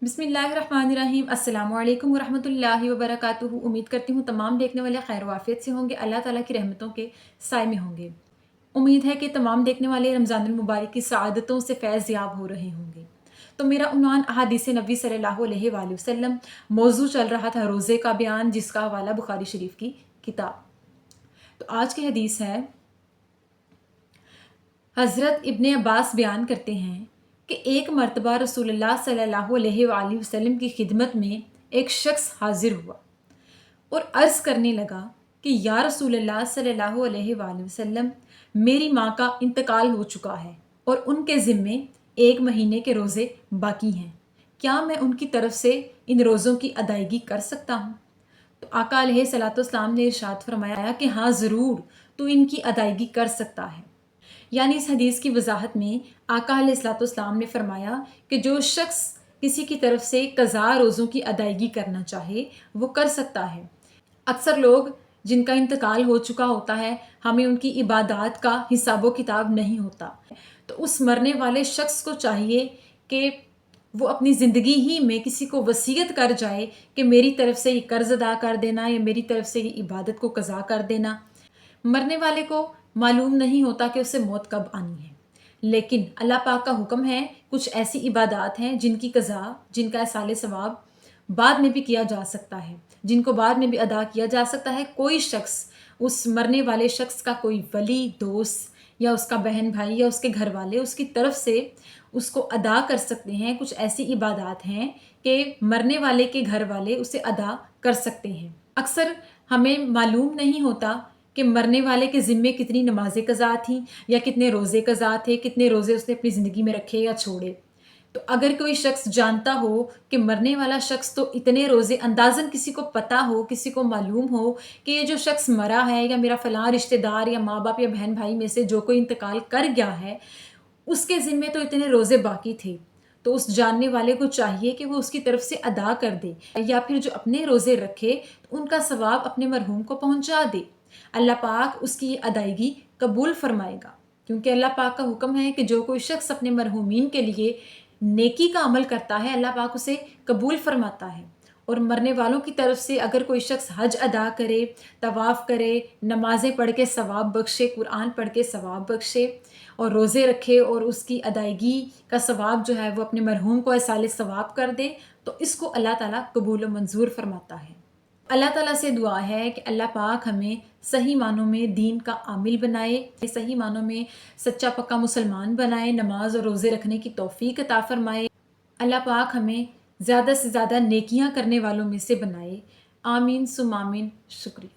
बिस्मिल्लाहिर्रहमानिर्रहीम। अस्सलामु अलैकुम वरहमतुल्लाहि वबरकातुहू। उम्मीद करती हूँ तमाम देखने वाले खैर वाफियत से होंगे, अल्लाह ताला की रहमतों के साए में होंगे। उम्मीद है कि तमाम देखने वाले रमज़ानुल मुबारक की सआदतों से फैज़ याब हो रहे होंगे। तो मेरा उन्वान अहादीस नबी सल्लल्लाहु अलैहि वसल्लम मौजू चल रहा था रोज़े का बयान, जिसका हवाला बुखारी शरीफ की किताब। तो आज की हदीस है, हज़रत इब्ने अब्बास बयान करते हैं कि एक मरतबा रसूलुल्लाह सल्लल्लाहु अलैहि वसल्लम की खिदमत में एक शख्स हाजिर हुआ और अर्ज़ करने लगा कि या रसूलुल्लाह सल्लल्लाहु अलैहि वसल्लम, मेरी माँ का इंतकाल हो चुका है और उनके ज़िम्मे 1 महीने के रोज़े बाकी हैं। क्या मैं उनकी तरफ से इन रोज़ों की अदायगी कर सकता हूँ? तो आका अलैहिस्सलाम ने इरशाद फरमाया कि हाँ ज़रूर, तू इनकी अदायगी कर सकता है। यानी इस हदीस की वजाहत में आका अलैहिस्सलाम ने फरमाया कि जो शख्स किसी की तरफ से कज़ा रोज़ों की अदायगी करना चाहे वो कर सकता है। अक्सर लोग जिनका इंतकाल हो चुका होता है, हमें उनकी इबादत का हिसाबो किताब नहीं होता, तो उस मरने वाले शख्स को चाहिए कि वो अपनी ज़िंदगी ही में किसी को वसीयत कर जाए कि मेरी तरफ से ये कर्ज़ अदा कर देना या मेरी तरफ से ये इबादत को कज़ा कर देना। मरने वाले को मालूम नहीं होता कि उसे मौत कब आनी है, लेकिन अल्लाह पाक का हुक्म है, कुछ ऐसी इबादत हैं जिनकी कज़ा, जिनका इसाले सवाब बाद में भी किया जा सकता है, जिनको बाद में भी अदा किया जा सकता है। कोई शख्स, उस मरने वाले शख्स का कोई वली, दोस्त या उसका बहन भाई या उसके घर वाले उसकी तरफ से उसको अदा कर सकते हैं। कुछ ऐसी इबादत हैं कि मरने वाले के घर वाले उसे अदा कर सकते हैं। अक्सर हमें मालूम नहीं होता कि मरने वाले के ज़िम्मे कितनी नमाज़ें कज़ा थीं या कितने रोज़े कज़ा थे, कितने रोज़े उसने अपनी ज़िंदगी में रखे या छोड़े। तो अगर कोई शख्स जानता हो कि मरने वाला शख्स तो इतने रोज़े, अंदाज़न किसी को पता हो, किसी को मालूम हो कि ये जो शख्स मरा है या मेरा फ़लाँ रिश्तेदार या माँ बाप या बहन भाई में से जो कोई इंतकाल कर गया है, उसके ज़िम्मे तो इतने रोज़े बाकी थे, तो उस जानने वाले को चाहिए कि वो उसकी तरफ से अदा कर दे, या फिर जो अपने रोज़े रखे उनका सवाब अपने मरहूम को पहुँचा दे। अल्लाह पाक उसकी अदायगी कबूल फरमाएगा, क्योंकि अल्लाह पाक का हुक्म है कि जो कोई शख्स अपने मरहूमीन के लिए नेकी का अमल करता है, अल्लाह पाक उसे कबूल फरमाता है। और मरने वालों की तरफ से अगर कोई शख्स हज अदा करे, तवाफ़ करे, नमाज़ें पढ़ के सवाब बख्शे, कुरान पढ़ के सवाब बख्शे और रोज़े रखे और उसकी अदायगी का सवाब जो है वो अपने मरहूम को इसाले सवाब कर दे, तो इसको अल्लाह ताला कबूल व मंजूर फरमाता है। अल्लाह ताला से दुआ है कि अल्लाह पाक हमें सही मानों में दीन का आमिल बनाए, सही मानों में सच्चा पक्का मुसलमान बनाए, नमाज और रोज़े रखने की तौफीक अता फरमाए। अल्लाह पाक हमें ज़्यादा से ज़्यादा नेकियां करने वालों में से बनाए। आमीन सुम आमीन। शुक्रिया।